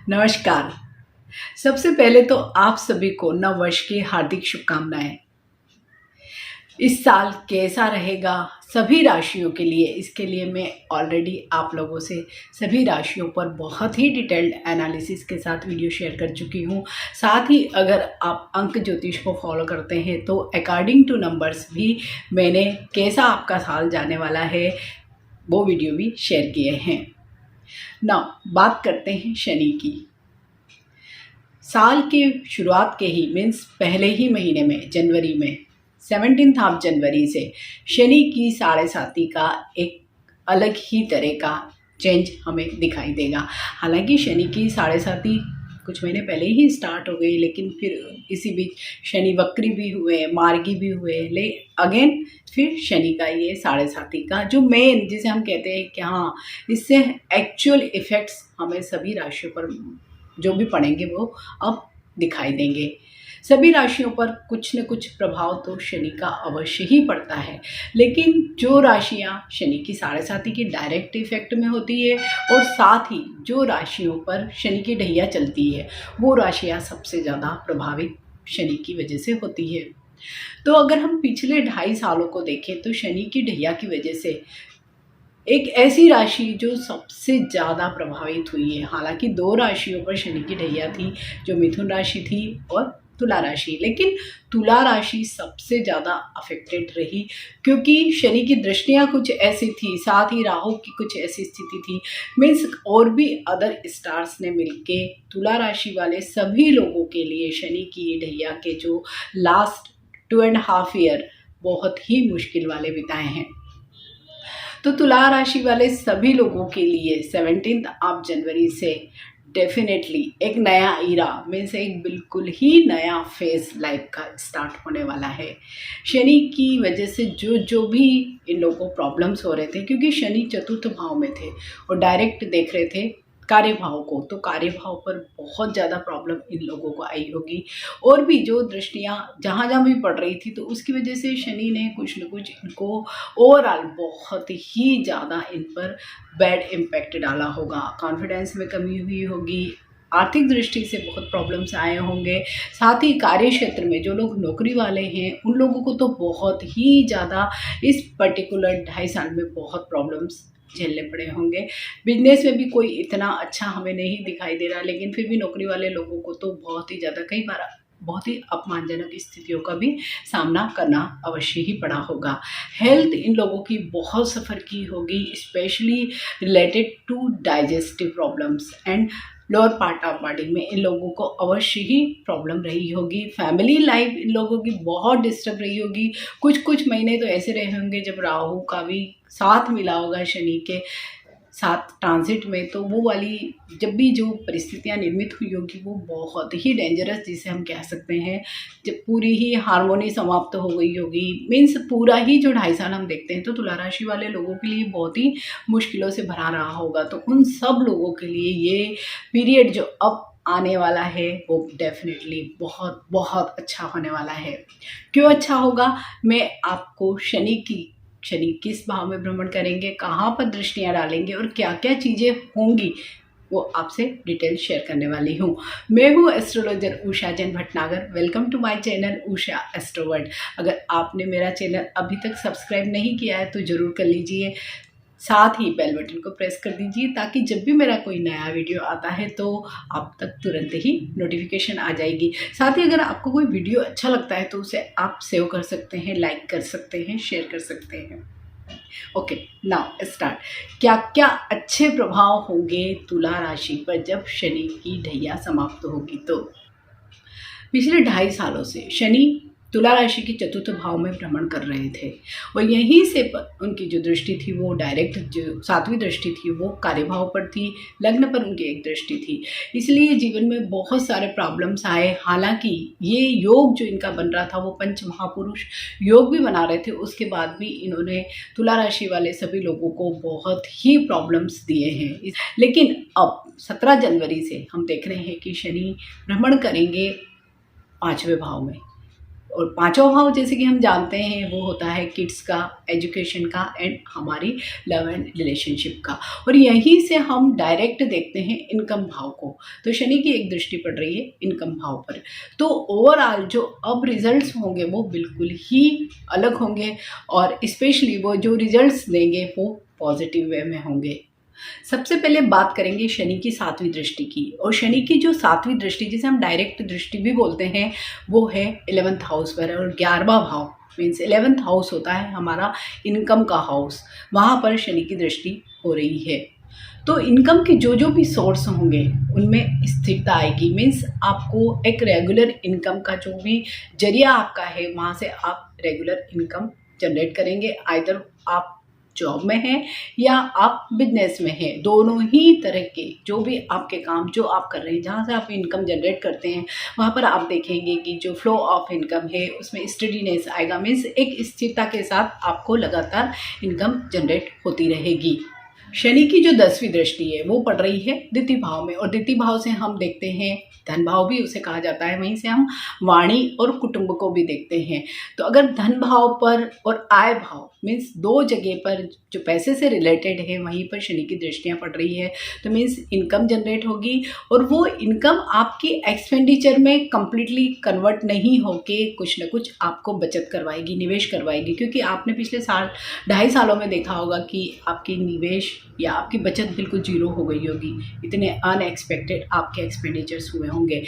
नमस्कार। सबसे पहले तो आप सभी को नव वर्ष की हार्दिक शुभकामनाएं। इस साल कैसा रहेगा सभी राशियों के लिए, इसके लिए मैं ऑलरेडी आप लोगों से सभी राशियों पर बहुत ही डिटेल्ड एनालिसिस के साथ वीडियो शेयर कर चुकी हूँ। साथ ही अगर आप अंक ज्योतिष को फॉलो करते हैं तो अकॉर्डिंग टू नंबर्स भी मैंने कैसा आपका साल जाने वाला है वो वीडियो भी शेयर किए हैं। नाउ बात करते हैं शनि की। साल के शुरुआत के ही मीन्स पहले ही महीने में जनवरी में 17 जनवरी से शनि की साढ़े साती का एक अलग ही तरह का चेंज हमें दिखाई देगा। हालांकि शनि की साढ़े साती कुछ महीने पहले ही स्टार्ट हो गई, लेकिन फिर इसी बीच शनि वक्री भी हुए, मार्गी भी हुए, ले अगेन फिर शनि का ये साढ़े साती का जो मेन जिसे हम कहते हैं कि हाँ इससे एक्चुअल इफ़ेक्ट्स हमें सभी राशियों पर जो भी पड़ेंगे वो अब दिखाई देंगे। सभी राशियों पर कुछ न कुछ प्रभाव तो शनि का अवश्य ही पड़ता है, लेकिन जो राशियां शनि की साढ़े साती की डायरेक्ट इफेक्ट में होती है और साथ ही जो राशियों पर शनि की ढैया चलती है वो राशियां सबसे ज़्यादा प्रभावित शनि की वजह से होती है। तो अगर हम पिछले 2.5 सालों को देखें तो शनि की ढैया की वजह से एक ऐसी राशि जो सबसे ज़्यादा प्रभावित हुई है। हालांकि 2 राशियों पर शनि की ढैया थी, जो मिथुन राशि थी और तुला राशि, लेकिन तुला राशि सबसे ज़्यादा अफेक्टेड रही क्योंकि शनि की दृष्टियां कुछ ऐसी थी, साथ ही राहु की कुछ ऐसी स्थिति थी। मीन्स और भी अदर स्टार्स ने मिलके तुला राशि वाले सभी लोगों के लिए शनि की ढैया के जो लास्ट 2.5 ईयर बहुत ही मुश्किल वाले बिताए हैं। तो तुला राशि वाले सभी लोगों के लिए 17 जनवरी से डेफिनेटली एक नया ईरा मीन्स एक बिल्कुल ही नया फेज लाइफ का स्टार्ट होने वाला है। शनि की वजह से जो जो भी इन लोगों को प्रॉब्लम्स हो रहे थे, क्योंकि शनि चतुर्थ भाव में थे और डायरेक्ट देख रहे थे कार्य भाव को, तो कार्य भाव पर बहुत ज़्यादा प्रॉब्लम इन लोगों को आई होगी। और भी जो दृष्टियाँ जहाँ जहाँ भी पड़ रही थी तो उसकी वजह से शनि ने कुछ न कुछ इनको ओवरऑल बहुत ही ज़्यादा इन पर बैड इम्पैक्ट डाला होगा। कॉन्फिडेंस में कमी हुई होगी, आर्थिक दृष्टि से बहुत प्रॉब्लम्स आए होंगे। साथ ही कार्य क्षेत्र में जो लोग नौकरी वाले हैं उन लोगों को तो बहुत ही ज़्यादा इस पर्टिकुलर 2.5 साल में बहुत प्रॉब्लम्स झेलने पड़े होंगे। बिजनेस में भी कोई इतना अच्छा हमें नहीं दिखाई दे रहा, लेकिन फिर भी नौकरी वाले लोगों को तो बहुत ही ज़्यादा कई बार बहुत ही अपमानजनक स्थितियों का भी सामना करना अवश्य ही पड़ा होगा। हेल्थ इन लोगों की बहुत सफ़र की होगी, specially related to digestive problems and lower part of body में इन लोगों को अवश्य ही प्रॉब्लम रही होगी। फैमिली लाइफ इन लोगों की बहुत डिस्टर्ब रही होगी। कुछ महीने तो ऐसे रहे होंगे जब राहु का भी साथ मिला होगा शनि के साथ ट्रांजिट में, तो वो वाली जब भी जो परिस्थितियां निर्मित हुई होगी वो बहुत ही डेंजरस जिसे हम कह सकते हैं, जब पूरी ही हार्मोनी समाप्त हो गई होगी। मीन्स पूरा ही जो 2.5 साल हम देखते हैं तो तुला राशि वाले लोगों के लिए बहुत ही मुश्किलों से भरा रहा होगा। तो उन सब लोगों के लिए ये पीरियड जो अब आने वाला है वो डेफिनेटली बहुत बहुत अच्छा होने वाला है। क्यों अच्छा होगा, मैं आपको शनि किस भाव में भ्रमण करेंगे, कहाँ पर दृष्टियाँ डालेंगे और क्या क्या चीज़ें होंगी वो आपसे डिटेल शेयर करने वाली हूँ। मैं हूँ astrologer Usha Jain Bhatnagar. Welcome to my channel Usha astroword. अगर आपने मेरा चैनल अभी तक सब्सक्राइब नहीं किया है तो ज़रूर कर लीजिए, साथ ही बेल बटन को प्रेस कर दीजिए ताकि जब भी मेरा कोई नया वीडियो आता है तो आप तक तुरंत ही नोटिफिकेशन आ जाएगी। साथ ही अगर आपको कोई वीडियो अच्छा लगता है तो उसे आप सेव कर सकते हैं, लाइक कर सकते हैं, शेयर कर सकते हैं। Okay, now start. क्या क्या अच्छे प्रभाव होंगे तुला राशि पर जब शनि की ढैया समाप्त होगी। तो पिछले 2.5 सालों से शनि तुला राशि के चतुर्थ भाव में भ्रमण कर रहे थे और यहीं से उनकी जो दृष्टि थी वो डायरेक्ट जो 7वीं दृष्टि थी वो कार्यभाव पर थी, लग्न पर उनकी एक दृष्टि थी। इसलिए जीवन में बहुत सारे प्रॉब्लम्स आए। हालांकि ये योग जो इनका बन रहा था वो पंच महापुरुष योग भी बना रहे थे, उसके बाद भी इन्होंने तुला राशि वाले सभी लोगों को बहुत ही प्रॉब्लम्स दिए हैं। लेकिन अब 17 जनवरी से हम देख रहे हैं कि शनि भ्रमण करेंगे 5वें भाव में और पांचवा भाव जैसे कि हम जानते हैं वो होता है किड्स का, एजुकेशन का एंड हमारी लव एंड रिलेशनशिप का। और यहीं से हम डायरेक्ट देखते हैं इनकम भाव को। तो शनि की एक दृष्टि पड़ रही है इनकम भाव पर। तो ओवरऑल जो अब रिजल्ट्स होंगे वो बिल्कुल ही अलग होंगे और स्पेशली वो जो रिजल्ट्स देंगे वो पॉजिटिव वे में होंगे। सबसे पहले बात करेंगे शनि की 7वीं दृष्टि की। और शनि की जो 7वीं दृष्टि, जिसे हम डायरेक्ट दृष्टि भी बोलते हैं, वो है 11th हाउस पर। और 11वां भाव मीन्स 11th हाउस होता है हमारा इनकम का हाउस, वहाँ पर शनि की दृष्टि हो रही है। तो इनकम के जो भी सोर्स होंगे उनमें स्थिरता आएगी। मीन्स आपको एक रेगुलर इनकम का जो भी जरिया आपका है वहाँ से आप रेगुलर इनकम जनरेट करेंगे। आइदर आप जॉब में हैं या आप बिजनेस में हैं, दोनों ही तरह के जो भी आपके काम जो आप कर रहे हैं, जहाँ से आप इनकम जनरेट करते हैं, वहाँ पर आप देखेंगे कि जो फ्लो ऑफ इनकम है उसमें स्टेडीनेस आएगा। मीन्स एक स्थिरता के साथ आपको लगातार इनकम जनरेट होती रहेगी। शनि की जो 10वीं दृष्टि है वो पड़ रही है द्वितीय भाव में। और द्वितीय भाव से हम देखते हैं धन भाव भी उसे कहा जाता है, वहीं से हम वाणी और कुटुंब को भी देखते हैं। तो अगर धन भाव पर और आय भाव मीन्स दो जगह पर जो पैसे से रिलेटेड है वहीं पर शनि की दृष्टियाँ पड़ रही है, तो मीन्स इनकम जनरेट होगी और वो इनकम आपकी एक्सपेंडिचर में कंप्लीटली कन्वर्ट नहीं होके कुछ न कुछ आपको बचत करवाएगी, निवेश करवाएगी। क्योंकि आपने पिछले 2.5 सालों में देखा होगा कि आपकी निवेश या आपकी बचत बिल्कुल जीरो हो गई होगी, इतने अनएक्सपेक्टेड आपके एक्सपेंडिचर्स हुए होंगे।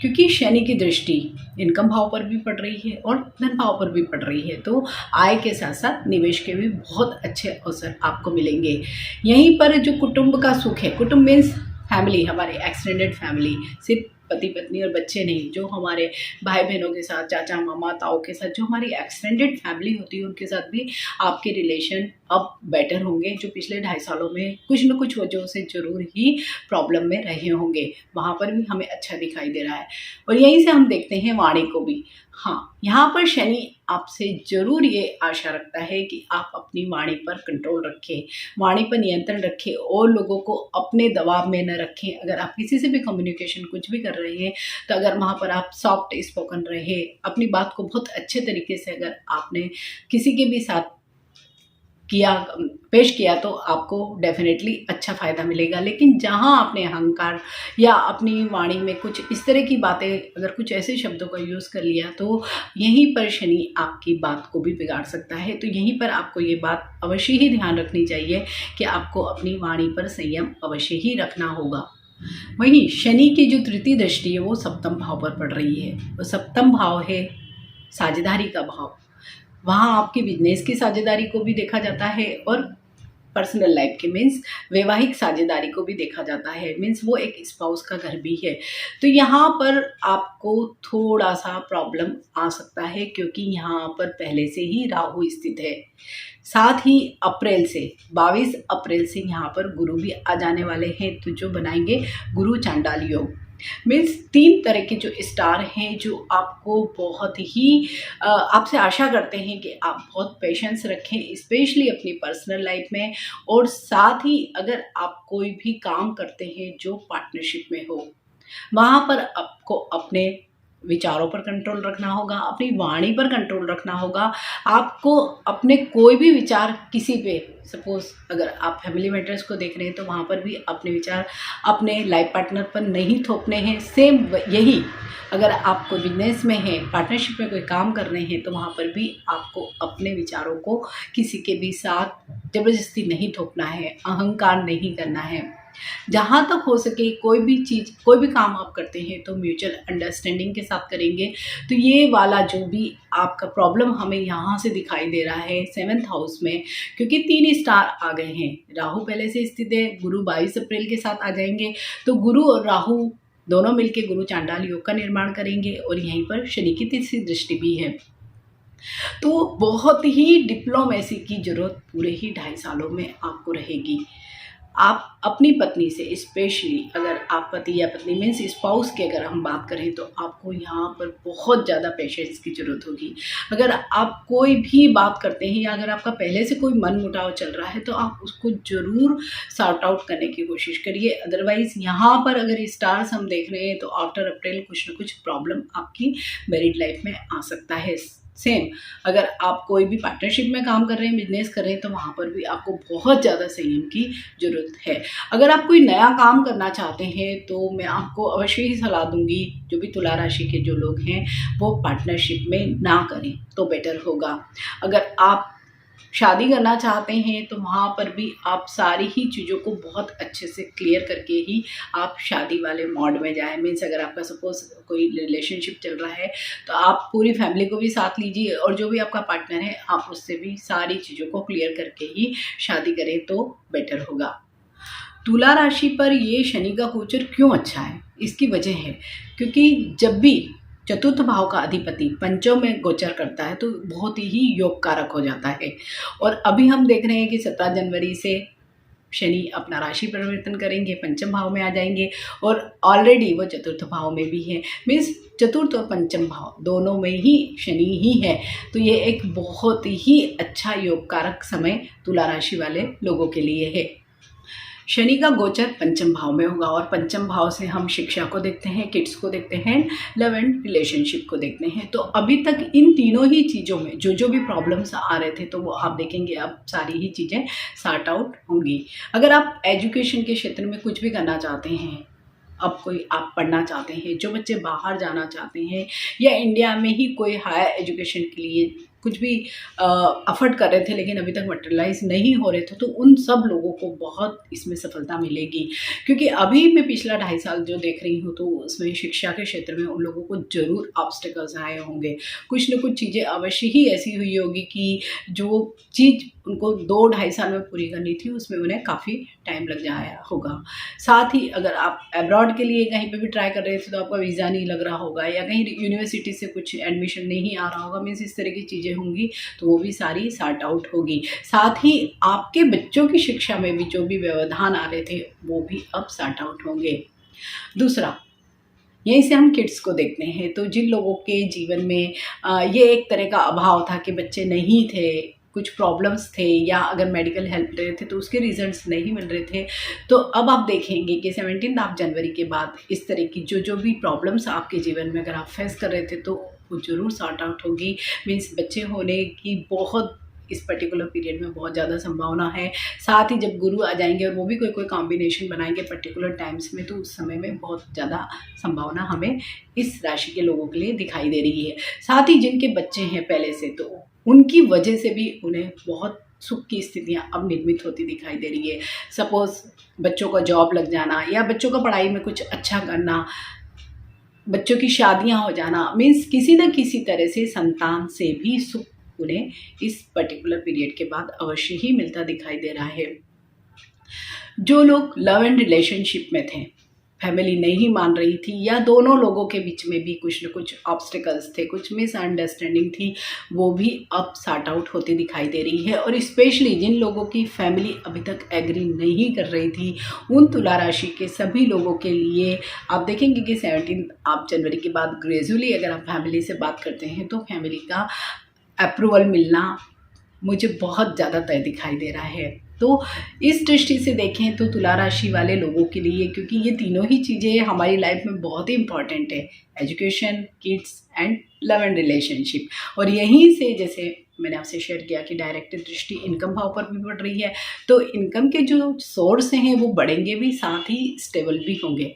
क्योंकि शनि की दृष्टि इनकम भाव पर भी पड़ रही है और धन भाव पर भी पड़ रही है, तो आय के साथ साथ निवेश के भी बहुत अच्छे अवसर आपको मिलेंगे। यहीं पर जो कुटुंब का सुख है, कुटुंब मीन्स फैमिली, हमारी एक्सटेंडेड फैमिली, सिर्फ पति पत्नी और बच्चे नहीं, जो हमारे भाई बहनों के साथ, चाचा मामा ताऊ के साथ, जो हमारी एक्सटेंडेड फैमिली होती है उनके साथ भी आपके रिलेशन अब बेटर होंगे। जो पिछले 2.5 सालों में कुछ न कुछ वजहों से जरूर ही प्रॉब्लम में रहे होंगे, वहाँ पर भी हमें अच्छा दिखाई दे रहा है। और यहीं से हम देखते हैं वाणी को भी। हाँ, यहाँ पर शनि आपसे जरूर ये आशा रखता है कि आप अपनी वाणी पर कंट्रोल रखें, वाणी पर नियंत्रण रखें और लोगों को अपने दबाव में न रखें। अगर आप किसी से भी कम्युनिकेशन कुछ भी कर रहे हैं तो अगर वहाँ पर आप सॉफ्ट स्पोकन रहे, अपनी बात को बहुत अच्छे तरीके से अगर आपने किसी के भी साथ पेश किया तो आपको डेफिनेटली अच्छा फ़ायदा मिलेगा। लेकिन जहाँ आपने अहंकार या अपनी वाणी में कुछ इस तरह की बातें, अगर कुछ ऐसे शब्दों का यूज़ कर लिया तो यहीं पर शनि आपकी बात को भी बिगाड़ सकता है। तो यहीं पर आपको ये बात अवश्य ही ध्यान रखनी चाहिए कि आपको अपनी वाणी पर संयम अवश्य ही रखना होगा। वहीं शनि की जो तृतीय दृष्टि है वो सप्तम भाव पर पड़ रही है। वो सप्तम भाव है साझेदारी का भाव। वहाँ आपकी बिजनेस की साझेदारी को भी देखा जाता है और पर्सनल लाइफ के मीन्स वैवाहिक साझेदारी को भी देखा जाता है। मीन्स वो एक स्पाउस का घर भी है। तो यहाँ पर आपको थोड़ा सा प्रॉब्लम आ सकता है क्योंकि यहाँ पर पहले से ही राहु स्थित है। साथ ही अप्रैल से 22 अप्रैल से यहाँ पर गुरु भी आ जाने वाले हैं, तो जो बनाएंगे गुरु चांडाल योग। मीन्स 3 तरह के जो स्टार हैं जो आपको बहुत ही आपसे आशा करते हैं कि आप बहुत पेशेंस रखें, स्पेशली अपनी पर्सनल लाइफ में। और साथ ही अगर आप कोई भी काम करते हैं जो पार्टनरशिप में हो, वहाँ पर आपको अपने विचारों पर कंट्रोल रखना होगा, अपनी वाणी पर कंट्रोल रखना होगा। आपको अपने कोई भी विचार किसी पे, सपोज अगर आप फैमिली मैटर्स को देख रहे हैं तो वहाँ पर भी अपने विचार अपने लाइफ पार्टनर पर नहीं थोपने हैं। सेम यही अगर आप कोई बिजनेस में हैं, पार्टनरशिप में कोई काम कर रहे हैं, तो वहाँ पर भी आपको अपने विचारों को किसी के भी साथ ज़बरदस्ती नहीं थोपना है, अहंकार नहीं करना है। जहाँ तक हो सके कोई भी चीज़, कोई भी काम आप करते हैं तो म्यूचुअल अंडरस्टैंडिंग के साथ करेंगे। तो ये वाला जो भी आपका प्रॉब्लम हमें यहाँ से दिखाई दे रहा है 7th हाउस में, क्योंकि 3 स्टार आ गए हैं, राहु पहले से स्थित है, गुरु 22 अप्रैल के साथ आ जाएंगे, तो गुरु और राहु दोनों मिलके गुरु चांडाल योग का निर्माण करेंगे। और यहीं पर शनि की तीसरी दृष्टि भी है। तो बहुत ही डिप्लोमेसी की जरूरत पूरे ही 2.5 सालों में आपको रहेगी। आप अपनी पत्नी से, स्पेशली अगर आप पति या पत्नी मीन्स स्पाउस की अगर हम बात करें, तो आपको यहाँ पर बहुत ज़्यादा पेशेंस की ज़रूरत होगी। अगर आप कोई भी बात करते हैं या अगर आपका पहले से कोई मनमुटाव चल रहा है, तो आप उसको ज़रूर सॉर्ट आउट करने की कोशिश करिए। अदरवाइज़ यहाँ पर अगर स्टार्स हम देख रहे हैं, तो आफ्टर अप्रैल कुछ ना कुछ प्रॉब्लम आपकी मैरिड लाइफ में आ सकता है। सेम अगर आप कोई भी पार्टनरशिप में काम कर रहे हैं, बिजनेस कर रहे हैं, तो वहाँ पर भी आपको बहुत ज़्यादा संयम की ज़रूरत है। अगर आप कोई नया काम करना चाहते हैं, तो मैं आपको अवश्य ही सलाह दूंगी, जो भी तुला राशि के जो लोग हैं वो पार्टनरशिप में ना करें तो बेटर होगा। अगर आप शादी करना चाहते हैं, तो वहाँ पर भी आप सारी ही चीज़ों को बहुत अच्छे से क्लियर करके ही आप शादी वाले मोड में जाएं। मीन्स अगर आपका सपोज कोई रिलेशनशिप चल रहा है, तो आप पूरी फैमिली को भी साथ लीजिए और जो भी आपका पार्टनर है, आप उससे भी सारी चीज़ों को क्लियर करके ही शादी करें तो बेटर होगा। तुला राशि पर ये शनि का गोचर क्यों अच्छा है? इसकी वजह है क्योंकि जब भी चतुर्थ भाव का अधिपति पंचम में गोचर करता है, तो बहुत ही योग कारक हो जाता है। और अभी हम देख रहे हैं कि 17 जनवरी से शनि अपना राशि परिवर्तन करेंगे, पंचम भाव में आ जाएंगे और ऑलरेडी वो चतुर्थ भाव में भी है। मीन्स चतुर्थ और पंचम भाव दोनों में ही शनि ही है, तो ये एक बहुत ही अच्छा योग कारक समय तुला राशि वाले लोगों के लिए है। शनि का गोचर पंचम भाव में होगा और पंचम भाव से हम शिक्षा को देखते हैं, किड्स को देखते हैं, लव एंड रिलेशनशिप को देखते हैं। तो अभी तक इन तीनों ही चीज़ों में जो जो भी प्रॉब्लम्स आ रहे थे, तो वो आप देखेंगे अब सारी ही चीज़ें सॉर्ट आउट होंगी। अगर आप एजुकेशन के क्षेत्र में कुछ भी करना चाहते हैं, अब कोई आप पढ़ना चाहते हैं, जो बच्चे बाहर जाना चाहते हैं या इंडिया में ही कोई हायर एजुकेशन के लिए कुछ भी अफर्ट कर रहे थे लेकिन अभी तक मटेरियलाइज नहीं हो रहे थे, तो उन सब लोगों को बहुत इसमें सफलता मिलेगी। क्योंकि अभी मैं पिछला 2.5 साल जो देख रही हूँ, तो उसमें शिक्षा के क्षेत्र में उन लोगों को ज़रूर ऑब्स्टिकल्स आए होंगे। कुछ न कुछ चीज़ें अवश्य ही ऐसी हुई होगी कि जो चीज़ उनको 2-2.5 साल में पूरी करनी थी, उसमें उन्हें काफ़ी टाइम लग जाया होगा। साथ ही अगर आप अब्रॉड के लिए कहीं पे भी ट्राई कर रहे थे, तो आपका वीज़ा नहीं लग रहा होगा या कहीं यूनिवर्सिटी से कुछ एडमिशन नहीं आ रहा होगा, मीन्स इस तरह की चीज़ें होंगी, तो वो भी सारी सॉर्ट आउट होगी। साथ ही आपके बच्चों की शिक्षा में भी जो भी व्यवधान आ रहे थे, वो भी अब सॉर्ट आउट होंगे। दूसरा, यहीं से हम किड्स को देखते हैं, तो जिन लोगों के जीवन में ये एक तरह का अभाव था कि बच्चे नहीं थे, कुछ प्रॉब्लम्स थे या अगर मेडिकल हेल्प ले रहे थे तो उसके रीजंस नहीं मिल रहे थे, तो अब आप देखेंगे कि 17 जनवरी के बाद इस तरह की जो भी प्रॉब्लम्स आपके जीवन में अगर आप फेस कर रहे थे, तो वो ज़रूर सॉर्ट आउट होगी। मीन्स बच्चे होने की बहुत इस पर्टिकुलर पीरियड में बहुत ज़्यादा संभावना है। साथ ही जब गुरु आ जाएंगे और वो भी कोई कॉम्बिनेशन बनाएंगे पर्टिकुलर टाइम्स में, तो उस समय में बहुत ज़्यादा संभावना हमें इस राशि के लोगों के लिए दिखाई दे रही है। साथ ही जिनके बच्चे हैं पहले से, तो उनकी वजह से भी उन्हें बहुत सुख की स्थितियाँ अब निर्मित होती दिखाई दे रही है। सपोज़ बच्चों का जॉब लग जाना या बच्चों का पढ़ाई में कुछ अच्छा करना, बच्चों की शादियाँ हो जाना, मीन्स किसी न किसी तरह से संतान से भी सुख उन्हें इस पर्टिकुलर पीरियड के बाद अवश्य ही मिलता दिखाई दे रहा है। जो लोग लव एंड रिलेशनशिप में थे, फैमिली नहीं मान रही थी या दोनों लोगों के बीच में भी कुछ न कुछ ऑब्स्टिकल्स थे, कुछ मिसअंडरस्टैंडिंग थी, वो भी अब सॉर्ट आउट होती दिखाई दे रही है। और स्पेशली जिन लोगों की फैमिली अभी तक एग्री नहीं कर रही थी, उन तुला राशि के सभी लोगों के लिए आप देखेंगे कि 17 जनवरी के बाद ग्रेजुअली अगर आप फैमिली से बात करते हैं, तो फैमिली का अप्रूवल मिलना मुझे बहुत ज़्यादा तय दिखाई दे रहा है। तो इस दृष्टि से देखें तो तुला राशि वाले लोगों के लिए, क्योंकि ये तीनों ही चीज़ें हमारी लाइफ में बहुत ही इंपॉर्टेंट है, education, kids and love and relationship. और यहीं से जैसे मैंने आपसे शेयर किया कि डायरेक्ट दृष्टि इनकम भाव पर भी पड़ रही है, तो इनकम के जो सोर्स हैं वो बढ़ेंगे भी, साथ ही स्टेबल भी होंगे।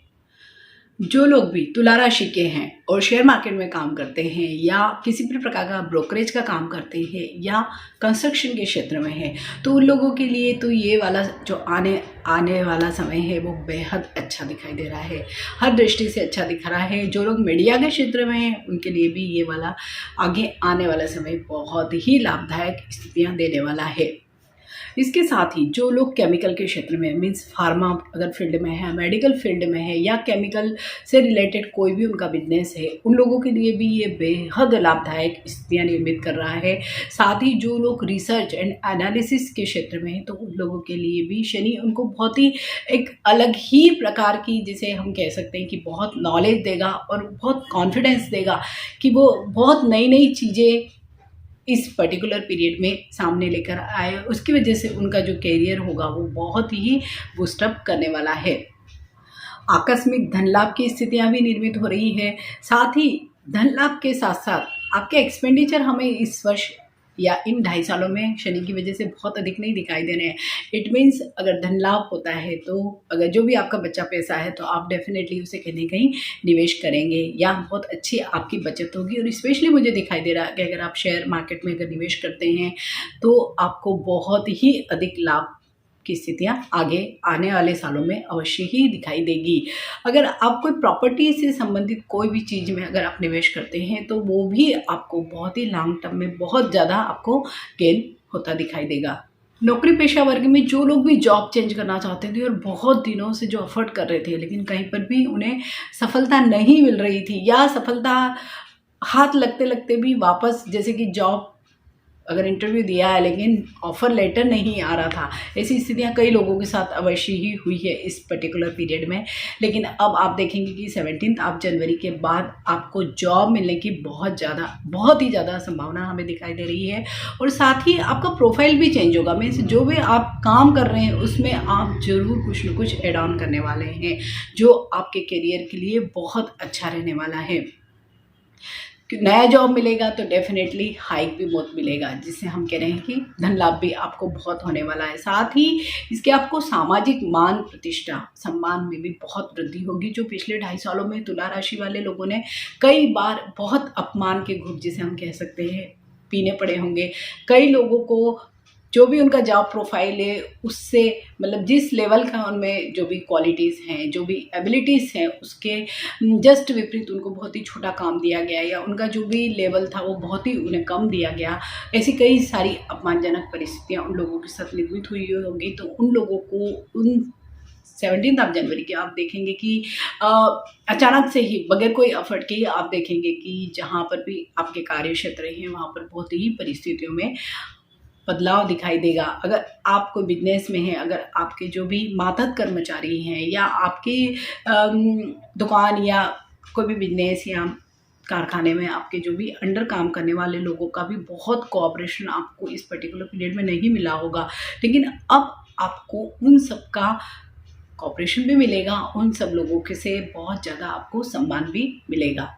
जो लोग भी तुला राशि के हैं और शेयर मार्केट में काम करते हैं या किसी भी प्रकार का ब्रोकरेज का काम करते हैं या कंस्ट्रक्शन के क्षेत्र में है, तो उन लोगों के लिए तो ये वाला जो आने वाला समय है वो बेहद अच्छा दिखाई दे रहा है, हर दृष्टि से अच्छा दिख रहा है। जो लोग मीडिया के क्षेत्र में हैं, उनके लिए भी ये वाला आगे आने वाला समय बहुत ही लाभदायक स्थितियाँ देने वाला है। इसके साथ ही जो लोग केमिकल के क्षेत्र में मीन्स फार्मा अगर फील्ड में है, मेडिकल फील्ड में है या केमिकल से रिलेटेड कोई भी उनका बिजनेस है, उन लोगों के लिए भी ये बेहद लाभदायक स्थितियाँ निर्मित कर रहा है। साथ ही जो लोग रिसर्च एंड एनालिसिस के क्षेत्र में हैं तो उन लोगों के लिए भी शनि उनको बहुत ही एक अलग ही प्रकार की, जिसे हम कह सकते हैं कि बहुत नॉलेज देगा और बहुत कॉन्फिडेंस देगा कि वो बहुत नई नई चीज़ें इस पर्टिकुलर पीरियड में सामने लेकर आए। उसकी वजह से उनका जो कैरियर होगा वो बहुत ही बूस्टअप करने वाला है। आकस्मिक धन लाभ की स्थितियां भी निर्मित हो रही है। साथ ही धन लाभ के साथ साथ आपके एक्सपेंडिचर हमें इस वर्ष या इन 2.5 सालों में शनि की वजह से बहुत अधिक नहीं दिखाई दे रहे हैं। इट मीन्स अगर धन लाभ होता है तो अगर जो भी आपका बचा पैसा है तो आप डेफिनेटली उसे कहीं कहीं निवेश करेंगे या बहुत अच्छी आपकी बचत होगी। और स्पेशली मुझे दिखाई दे रहा है कि अगर आप शेयर मार्केट में अगर निवेश करते हैं तो आपको बहुत ही अधिक लाभ की स्थितियाँ आगे आने वाले सालों में अवश्य ही दिखाई देगी। अगर आप कोई प्रॉपर्टी से संबंधित कोई भी चीज़ में अगर आप निवेश करते हैं तो वो भी आपको बहुत ही लॉन्ग टर्म में बहुत ज़्यादा आपको गेन होता दिखाई देगा। नौकरी पेशा वर्ग में जो लोग भी जॉब चेंज करना चाहते थे और बहुत दिनों से जो एफर्ट कर रहे थे लेकिन कहीं पर भी उन्हें सफलता नहीं मिल रही थी या सफलता हाथ लगते लगते भी वापस, जैसे कि जॉब अगर इंटरव्यू दिया है लेकिन ऑफर लेटर नहीं आ रहा था, ऐसी स्थितियां कई लोगों के साथ अवश्य ही हुई है इस पर्टिकुलर पीरियड में। लेकिन अब आप देखेंगे कि 17 जनवरी के बाद आपको जॉब मिलने की बहुत ही ज़्यादा संभावना हमें दिखाई दे रही है। और साथ ही आपका प्रोफाइल भी चेंज होगा। मीन्स जो भी आप काम कर रहे हैं उसमें आप ज़रूर कुछ न कुछ एड ऑन करने वाले हैं जो आपके करियर के लिए बहुत अच्छा रहने वाला है। नया जॉब मिलेगा तो डेफिनेटली हाइक भी बहुत मिलेगा, जिससे हम कह रहे हैं कि धन लाभ भी आपको बहुत होने वाला है। साथ ही इसके आपको सामाजिक मान प्रतिष्ठा सम्मान में भी बहुत वृद्धि होगी। जो पिछले 2.5 सालों में तुला राशि वाले लोगों ने कई बार बहुत अपमान के घूंट, जिसे हम कह सकते हैं, पीने पड़े होंगे। कई लोगों को जो भी उनका जॉब प्रोफाइल है उससे मतलब जिस लेवल का उनमें जो भी क्वालिटीज़ हैं, जो भी एबिलिटीज़ हैं, उसके जस्ट विपरीत उनको बहुत ही छोटा काम दिया गया या उनका जो भी लेवल था वो बहुत ही उन्हें कम दिया गया। ऐसी कई सारी अपमानजनक परिस्थितियां उन लोगों के साथ निर्मित हुई होंगी। तो उन लोगों को उन 17 जनवरी के आप देखेंगे कि अचानक से ही बगैर कोई एफर्ट के आप देखेंगे कि जहाँ पर भी आपके कार्य क्षेत्र हैं वहाँ पर बहुत ही परिस्थितियों में बदलाव दिखाई देगा। अगर आप कोई बिजनेस में हैं, अगर आपके जो भी मातहत कर्मचारी हैं या आपकी दुकान या कोई भी बिजनेस या कारखाने में आपके जो भी अंडर काम करने वाले लोगों का भी बहुत कोऑपरेशन आपको इस पर्टिकुलर पीरियड में नहीं मिला होगा, लेकिन अब आपको उन सब का कोऑपरेशन भी मिलेगा, उन सब लोगों के से बहुत ज़्यादा आपको सम्मान भी मिलेगा।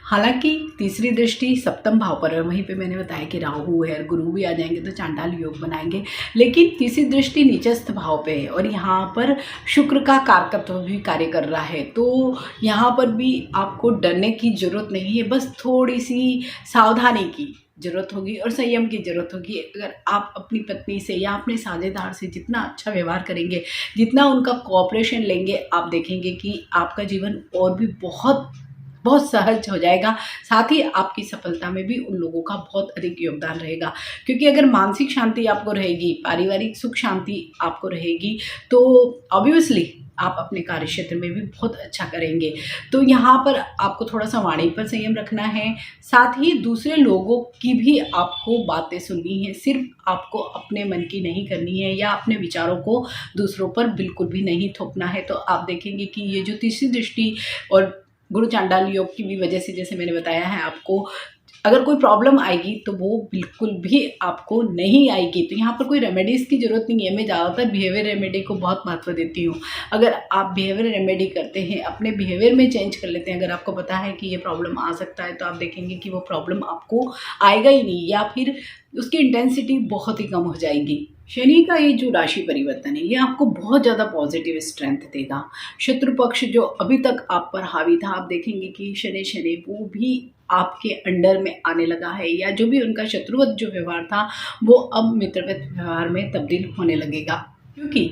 हालांकि तीसरी दृष्टि सप्तम भाव पर है, वहीं पे मैंने बताया कि राहु है, गुरु भी आ जाएंगे तो चांडाल योग बनाएंगे, लेकिन तीसरी दृष्टि नीचस्थ भाव पे है और यहाँ पर शुक्र का कारकत्व भी कार्य कर रहा है। तो यहाँ पर भी आपको डरने की जरूरत नहीं है, बस थोड़ी सी सावधानी की जरूरत होगी और संयम की जरूरत होगी। अगर आप अपनी पत्नी से या अपने साझेदार से जितना अच्छा व्यवहार करेंगे, जितना उनका कोऑपरेशन लेंगे, आप देखेंगे कि आपका जीवन और भी बहुत सहज हो जाएगा। साथ ही आपकी सफलता में भी उन लोगों का बहुत अधिक योगदान रहेगा, क्योंकि अगर मानसिक शांति आपको रहेगी, पारिवारिक सुख शांति आपको रहेगी, तो ऑब्वियसली आप अपने कार्य क्षेत्र में भी बहुत अच्छा करेंगे। तो यहाँ पर आपको थोड़ा सा वाणी पर संयम रखना है। साथ ही दूसरे लोगों की भी आपको बातें सुननी है, सिर्फ आपको अपने मन की नहीं करनी है या अपने विचारों को दूसरों पर बिल्कुल भी नहीं थोपना है। तो आप देखेंगे कि ये जो तीसरी दृष्टि और गुरु चांडाल योग की भी वजह से, जैसे मैंने बताया है, आपको अगर कोई प्रॉब्लम आएगी तो वो बिल्कुल भी आपको नहीं आएगी। तो यहाँ पर कोई रेमेडीज़ की ज़रूरत नहीं है। मैं ज़्यादातर बिहेवियर रेमेडी को बहुत महत्व देती हूँ। अगर आप बिहेवियर रेमेडी करते हैं, अपने बिहेवियर में चेंज कर लेते हैं, अगर आपको पता है कि ये प्रॉब्लम आ सकता है, तो आप देखेंगे कि वो प्रॉब्लम आपको आएगा ही नहीं या फिर उसकी इंटेंसिटी बहुत ही कम हो जाएगी। शनि का ये जो राशि परिवर्तन है ये आपको बहुत ज़्यादा पॉजिटिव स्ट्रेंथ देगा। शत्रु पक्ष जो अभी तक आप पर हावी था, आप देखेंगे कि शनि वो भी आपके अंडर में आने लगा है, या जो भी उनका शत्रुवत जो व्यवहार था वो अब मित्रवत व्यवहार में तब्दील होने लगेगा। क्योंकि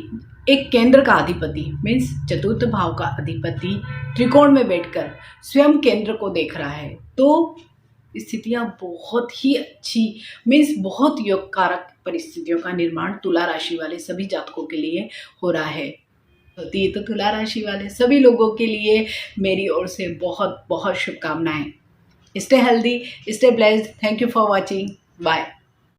एक केंद्र का अधिपति मीन्स चतुर्थ भाव का अधिपति त्रिकोण में बैठकर स्वयं केंद्र को देख रहा है, तो स्थितियां बहुत ही अच्छी मीन्स बहुत योगकारक परिस्थितियों का निर्माण तुला राशि वाले सभी जातकों के लिए हो रहा है। तो ये तो तुला राशि वाले सभी लोगों के लिए मेरी ओर से बहुत बहुत शुभकामनाएं। Stay healthy, stay blessed. Thank you for watching. Bye.